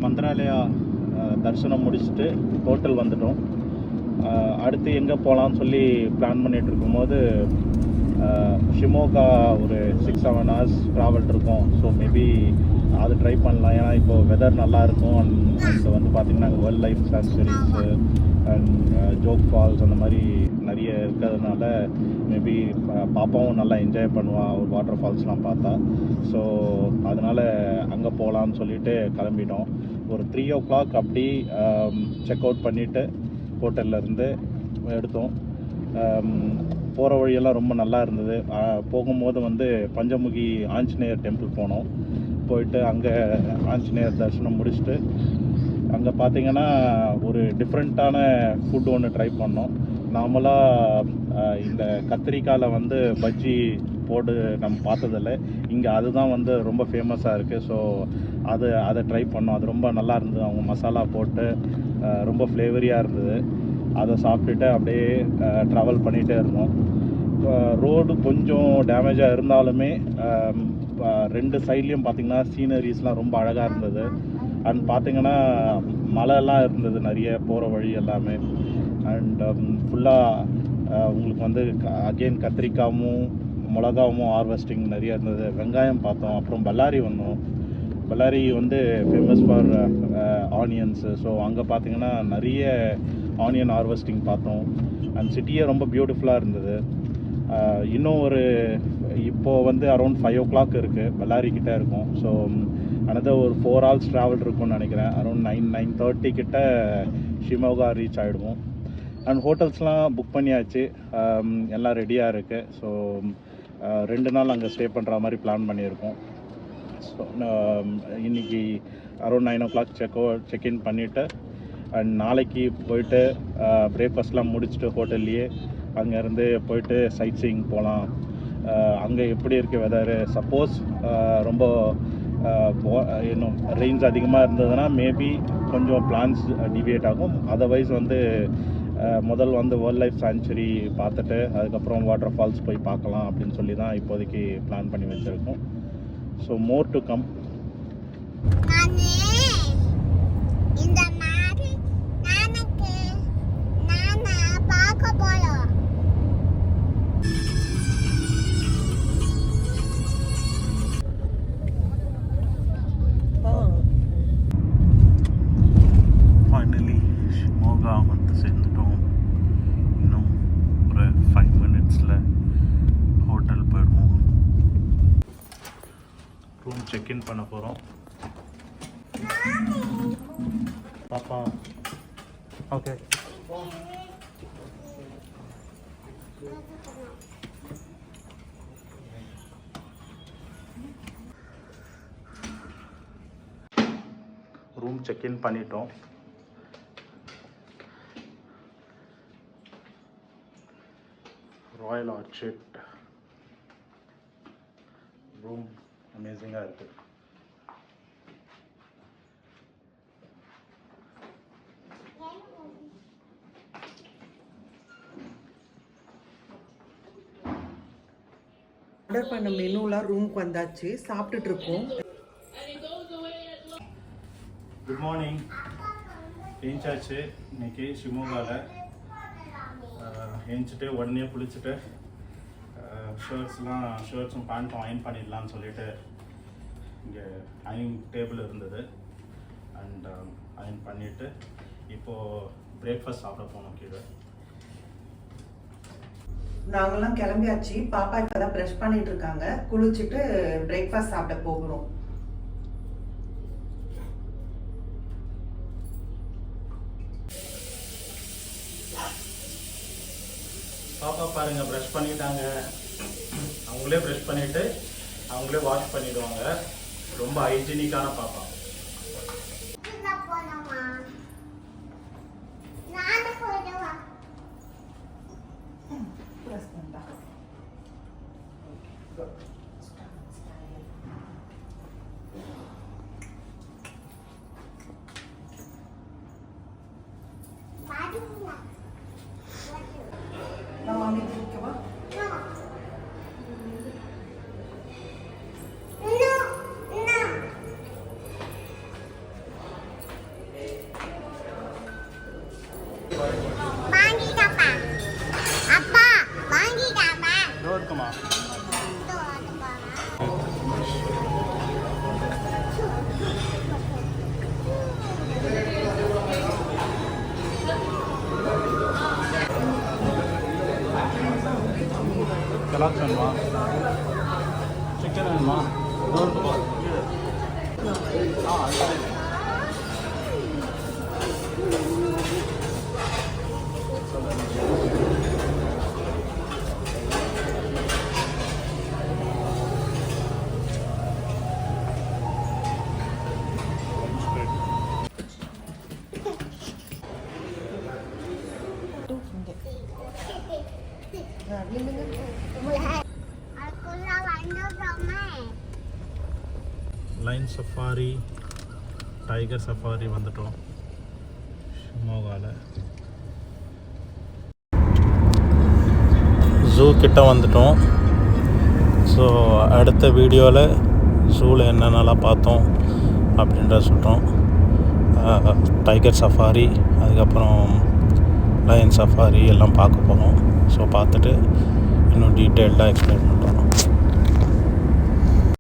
மந்திராலயா தரிசனம் முடிச்சுட்டு ஹோட்டல் வந்துட்டோம். அடுத்து எங்கே போகலான்னு சொல்லி பிளான் பண்ணிகிட்டு இருக்கும்போது ஷிமோகா ஒரு 6-7 hours ட்ராவல் இருக்கும். ஸோ மேபி அது ட்ரை பண்ணலாம். ஏன்னா இப்போது வெதர் நல்லாயிருக்கும். அண்ட் வந்து பார்த்திங்கன்னா world life sanctuaries and Jog falls அந்த மாதிரி நிறைய இருக்கிறதுனால மேபி பாப்பாவும் நல்லா என்ஜாய் பண்ணுவாள் ஒரு வாட்டர் ஃபால்ஸ்லாம் பார்த்தா. ஸோ அதனால் அங்கே போகலான்னு சொல்லிட்டு கிளம்பிட்டோம். ஒரு 3 o'clock அப்படி செக் அவுட் பண்ணிவிட்டு ஹோட்டல்லேருந்து எடுத்தோம். போகிற வழியெல்லாம் ரொம்ப நல்லா இருந்தது. போகும்போது வந்து பஞ்சமுகி ஆஞ்சநேயர் டெம்பிள் போனோம். போயிட்டு அங்கே ஆஞ்சநேயர் தரிசனம் முடிச்சுட்டு அங்கே பார்த்திங்கன்னா ஒரு டிஃப்ரெண்ட்டான ஃபுட் ஒன்று ட்ரை பண்ணோம். நார்மலாக இந்த கத்திரிக்காயில் வந்து பஜ்ஜி போடு நம்ம பார்த்ததில்ல. இங்கே அதுதான் வந்து ரொம்ப ஃபேமஸாக இருக்குது. ஸோ அதை ட்ரை பண்ணோம். அது ரொம்ப நல்லா இருந்தது. அவங்க மசாலா போட்டு ரொம்ப ஃப்ளேவரியாக இருந்தது. அதை சாப்பிட்டுட்டு அப்படியே ட்ராவல் பண்ணிகிட்டே இருந்தோம். ரோடு கொஞ்சம் டேமேஜாக இருந்தாலுமே 2 சைட்லேயும் பார்த்திங்கன்னா சீனரிஸ்லாம் ரொம்ப அழகாக இருந்தது. அண்ட் பார்த்திங்கன்னா மழைலாம் இருந்தது நிறைய போகிற வழி எல்லாமே. அண்ட் ஃபுல்லாக உங்களுக்கு வந்து அகெயின் கத்திரிக்காயும் மிளகாவும் ஹார்வெஸ்டிங் நிறைய இருந்தது. வெங்காயம் பார்த்தோம். அப்புறம் பல்லாரி வந்தோம். பல்லாரி வந்து ஃபேமஸ் ஃபார் ஆனியன்ஸு. ஸோ அங்கே பார்த்திங்கன்னா நிறைய ஆனியன் ஹார்வெஸ்டிங் பார்த்தோம். அண்ட் சிட்டியே ரொம்ப பியூட்டிஃபுல்லாக இருந்தது. இன்னும் இப்போது வந்து அரௌண்ட் 5 o'clock இருக்குது. பல்லாரி கிட்டே இருக்கும். ஸோ அனதர் ஒரு 4 hours ட்ராவல் இருக்கும்னு நினைக்கிறேன். அரௌண்ட் 9-9:30 கிட்ட ஷிமோகா ரீச் ஆகிடுவோம். அண்ட் ஹோட்டல்ஸ்லாம் புக் பண்ணியாச்சு. எல்லாம் ரெடியாக இருக்குது. ஸோ 2 நாள் அங்கே ஸ்டே பண்ணுற மாதிரி பிளான் பண்ணியிருக்கோம். ஸோ இன்றைக்கி அரௌண்ட் 9 o'clock செக்இன் பண்ணிவிட்டு அண்ட் நாளைக்கு போயிட்டு பிரேக்ஃபாஸ்ட்லாம் முடிச்சுட்டு ஹோட்டல்லையே அங்கேருந்து போயிட்டு சைட் சீயிங் போகலாம். அங்கே எப்படி இருக்குது வெதரு. சப்போஸ் ரொம்ப இன்னும் ரெயின்ஸ் அதிகமாக இருந்ததுன்னா மேபி கொஞ்சம் பிளான்ஸ் டிவியேட் ஆகும். அதர்வைஸ் வந்து முதல் வந்து வேர்ல்ட் லைஃப் சான்ச்சுரி பார்த்துட்டு அதுக்கப்புறம் வாட்டர் ஃபால்ஸ் போய் பார்க்கலாம் அப்படின்னு சொல்லி தான் இப்போதைக்கு பிளான் பண்ணி வச்சுருக்கோம். So more to come. Finally Shimoga வந்து சேர்ந்துட்டோம். இன்னும் ஒரு 5 minutesல ஹோட்டல் போயிடுவோம். ரூம் செக்இன் பண்ண போகிறோம். பாப்பா ஓகே. ரூம் செக்இன் பண்ணிட்டோம். ராயல் ஆர்ச்சிட் ரூம் அமேசிங்காக இருக்குது. ஆர்டர் பண்ண மெனுலாம் ரூமுக்கு வந்தாச்சு. சாப்பிட்டுட்டு இருக்கோம். Good morning. ஏஞ்சாச்சு இன்னைக்கு ஷிமோகாவில். ஏஞ்சிட்டு உடனே குளிச்சுட்டு ஷர்ட்ஸும் பேண்ட்டும் அயன் பண்ணிடலான்னு சொல்லிட்டு இங்கே அயனிங் டேபிள் இருந்தது. அண்ட் அயன் பண்ணிவிட்டு இப்போது பிரேக்ஃபாஸ்ட் சாப்பிட போனோம் கீழே. நாங்கெல்லாம் கிளம்பியாச்சு. பாப்பா இப்பதான் ப்ரஷ் பண்ணிட்டு இருக்காங்க. குளிச்சுட்டு பிரேக்ஃபாஸ்ட் சாப்பிட போகிறோம். பாப்பா பாருங்க ப்ரஷ் பண்ணிட்டாங்க. அவங்களே ப்ரஷ் பண்ணிட்டு அவங்களே வாஷ் பண்ணிடுவாங்க. ரொம்ப ஹைஜீனிக்கான பாப்பா. நான் வாங்கிட்டு இருக்கவா? பாக்ஸ் வேணுமா? சிக்கன் வேணுமா? லைன் சஃபாரி, டைகர் சஃபாரி வந்துட்டோம் ஷிமோகாவில். ஜூ கிட்ட வந்துட்டோம். ஸோ அடுத்த வீடியோவில் ஜூவில் என்னென்னலாம் பார்த்தோம் அப்படின்ற சொல்கிறோம். டைகர் சஃபாரி, அதுக்கப்புறம் லயன் சஃபாரி எல்லாம் பார்க்க போகிறோம். ஸோ பார்த்துட்டு இன்னும் டீட்டெயில்டாக எக்ஸ்பிளைன் பண்ணுறோம்.